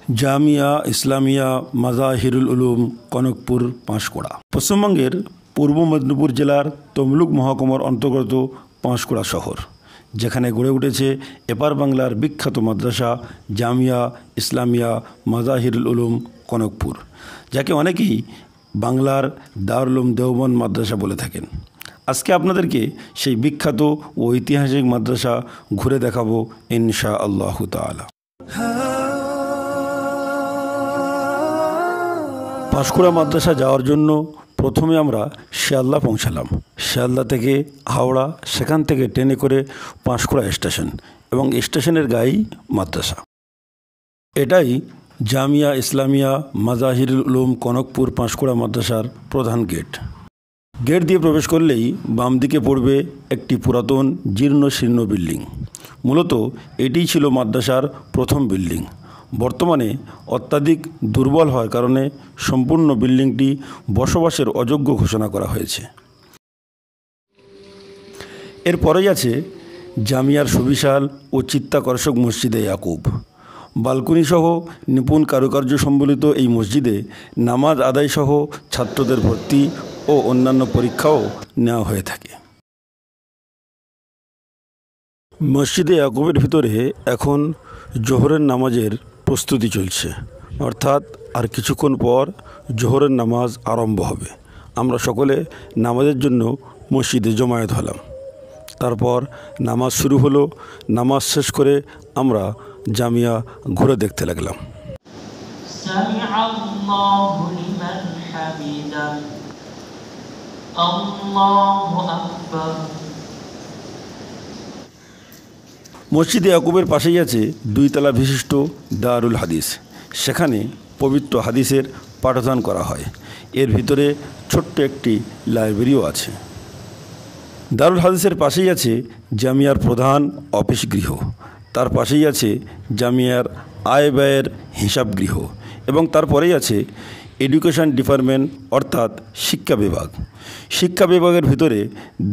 জামিয়া ইসলামিয়া মাজাহিরুল উলুম কনকপুর পাঁশকুড়া পশ্চিমবঙ্গের পূর্ব মেদিনীপুর জেলার তমলুক মহকুমার অন্তর্গত পাঁশকুড়া শহর, যেখানে গড়ে উঠেছে এপার বাংলার বিখ্যাত মাদ্রাসা জামিয়া ইসলামিয়া মাজাহিরুল উলুম কনকপুর, যাকে অনেকেই বাংলার দারুল উলুম দেওবন্দ মাদ্রাসা বলে থাকেন। আজকে আপনাদেরকে সেই বিখ্যাত ও ঐতিহাসিক মাদ্রাসা ঘুরে দেখাবো ইনশাআল্লাহু তাআলা। পাঁশকুড়া মাদ্রাসা যাওয়ার জন্য প্রথমে আমরা শিয়ালদা পৌঁছালাম। শিয়ালদা থেকে হাওড়া, সেখান থেকে ট্রেনে করে পাঁশকুড়া স্টেশন, এবং স্টেশনের গায়েই মাদ্রাসা। এটাই জামিয়া ইসলামিয়া মাজাহিরুল উলুম কনকপুর পাঁশকুড়া মাদ্রাসার প্রধান গেট। গেট দিয়ে প্রবেশ করলেই বাম দিকে পড়বে একটি পুরাতন জীর্ণ শীর্ণ বিল্ডিং। মূলত এটিই ছিল মাদ্রাসার প্রথম বিল্ডিং। বর্তমানে অত্যাধিক দুর্বল হওয়ার কারণে সম্পূর্ণ বিল্ডিংটি বসবাসের অযোগ্য ঘোষণা করা হয়েছে। এরপরেই আছে জামিয়ার সুবিশাল ও চিত্তাকর্ষক মসজিদে ইয়াকুব। বালকনিসহ নিপুণ কারুকার্য সম্বলিত এই মসজিদে নামাজ আদায়সহ ছাত্রদের ভর্তি ও অন্যান্য পরীক্ষাও নেওয়া হয়ে থাকে। মসজিদে ইয়াকুবের ভিতরে এখন জোহরের নামাজের প্রস্তুতি চলছে, অর্থাৎ আর কিছুক্ষণ পর জোহরের নামাজ আরম্ভ হবে। আমরা সকলে নামাজের জন্য মসজিদে জমায়েত হলাম। তারপর নামাজ শুরু হলো। নামাজ শেষ করে আমরা জামিয়া ঘুরে দেখতে লাগলাম। মসজিদে ইয়াকুবের পাশেই আছে 2 তলা বিশিষ্ট দারুল হাদিস। সেখানে পবিত্র হাদিসের পাঠদান করা হয়। এর ভিতরে ছোট্ট একটি লাইব্রেরিও আছে। দারুল হাদিসের পাশেই আছে জামিয়ার প্রধান অফিস গৃহ। তার পাশেই আছে জামিয়ার আয় ব্যয়ের হিসাব গৃহ, এবং তারপরেই আছে এডুকেশন ডিপার্টমেন্ট, অর্থাৎ শিক্ষা বিভাগ। শিক্ষা বিভাগের ভিতরে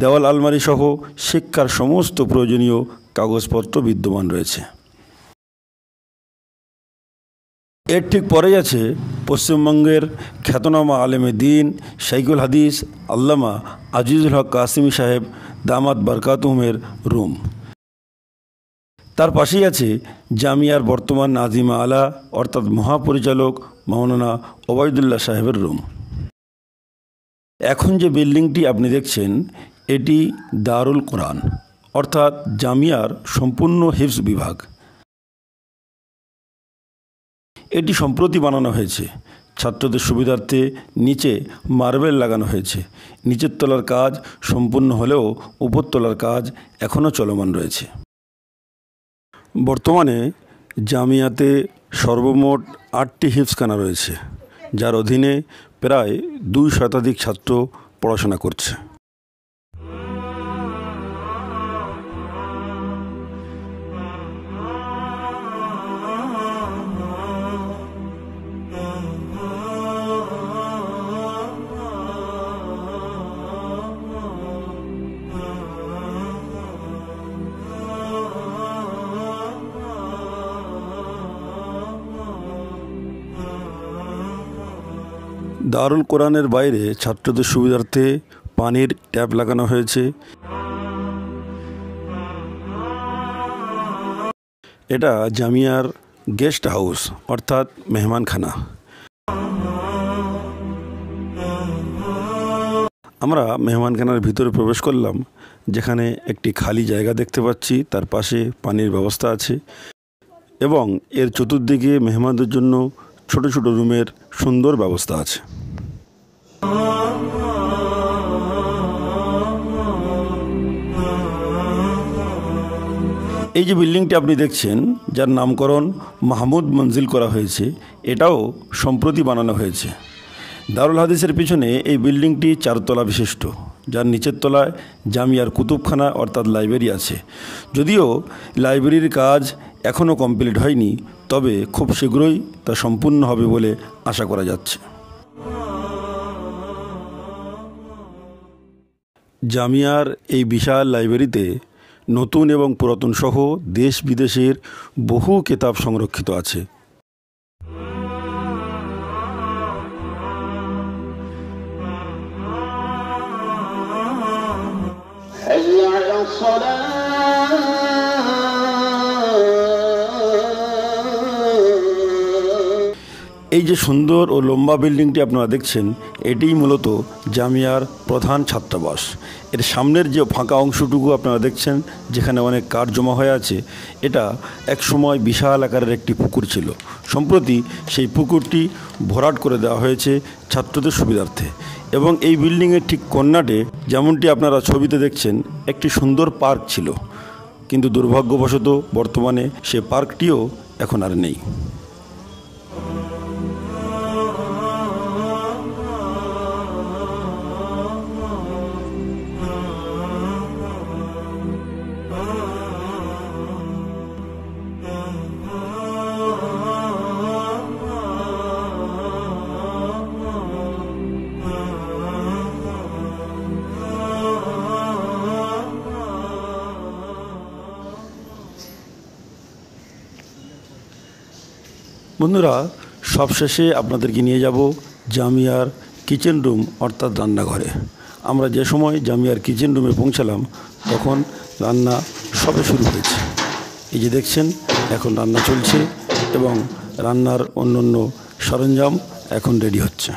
দেওয়াল আলমারি সহ শিক্ষার সমস্ত প্রয়োজনীয় কাগজপত্র বিদ্যমান রয়েছে। এর ঠিক পরেই আছে পশ্চিমবঙ্গের খ্যাতনামা আলেমে দ্বীন শাইখুল হাদিস আল্লামা আজিজুল হক কাসিমি সাহেব দামাত বারকাতুহুমের রুম। তার পাশেই আছে জামিয়ার বর্তমান নাজিমা আলা, অর্থাৎ মহাপরিচালক মাওলানা ওবায়দুল্লাহ সাহেবের রুম। এখন যে বিল্ডিংটি আপনি দেখছেন, এটি দারুল কোরআন, অর্থাৎ জামিয়ার সম্পূর্ণ হিফজ বিভাগ। এটি সম্প্রতি বানানো হয়েছে। ছাত্রদের সুবিধার্থে নিচে মার্বেল লাগানো হয়েছে। নিচের তলার কাজ সম্পূর্ণ হলেও উপরতলার কাজ এখনও চলমান রয়েছে। বর্তমানে জামিয়াতে সর্বমোট 8টি হিফজখানা রয়েছে, যার অধীনে প্রায় 2 শতাধিক ছাত্র পড়াশোনা করছে। দারুল কোরআনের বাইরে ছাত্রদের সুবিধার্থে পানির ট্যাপ লাগানো হয়েছে। এটা জামিয়ার গেস্ট হাউস, অর্থাৎ মেহমানখানা। আমরা মেহমানখানার ভিতরে প্রবেশ করলাম, যেখানে একটি খালি জায়গা দেখতে পাচ্ছি। তার পাশে পানির ব্যবস্থা আছে, এবং এর চতুর্দিকে মেহমানদের জন্য ছোট ছোট রুমের সুন্দর ব্যবস্থা আছে। এই যে বিল্ডিংটি আপনি দেখছেন, যার নামকরণ মাহমুদ মঞ্জিল করা হয়েছে, এটাও সম্প্রতি বানানো হয়েছে। দারুল হাদিসের পিছনে এই বিল্ডিংটি 4 তলা বিশিষ্ট, যার নিচের তলায় জামিয়ার কুতুবখানা, অর্থাৎ লাইব্রেরি আছে। যদিও লাইব্রেরির কাজ এখনও কমপ্লিট হয়নি, তবে খুব শীঘ্রই তা সম্পূর্ণ হবে বলে আশা করা যাচ্ছে। জামিয়ার এই বিশাল লাইব্রেরিতে নতুন এবং পুরাতন সহ দেশ বিদেশের বহু কিতাব সংরক্ষিত আছে। এই যে সুন্দর ও লম্বা বিল্ডিংটি আপনারা দেখছেন, এটিই মূলত জামিয়ার প্রধান ছাত্রাবাস। এর সামনের যে ফাঁকা অংশটুকু আপনারা দেখছেন, যেখানে অনেক কাঠ জমা হয়ে আছে, এটা একসময় বিশাল আকারের একটি পুকুর ছিল। সম্প্রতি সেই পুকুরটি ভরাট করে দেওয়া হয়েছে ছাত্রদের সুবিধার্থে। এবং এই বিল্ডিংয়ের ঠিক কর্নারে, যেমনটি আপনারা ছবিতে দেখছেন, একটি সুন্দর পার্ক ছিল, কিন্তু দুর্ভাগ্যবশত বর্তমানে সে পার্কটিও এখন আর নেই। বন্ধুরা, সবশেষে আপনাদেরকে নিয়ে যাব জামিয়ার কিচেন রুম অর্থাৎ রান্নাঘরে। আমরা যে সময় জামিয়ার কিচেন রুমে পৌঁছালাম, তখন রান্না সবে শুরু হয়েছে। এই যে দেখছেন, এখন রান্না চলছে এবং রান্নার অন্য সরঞ্জাম এখন রেডি হচ্ছে।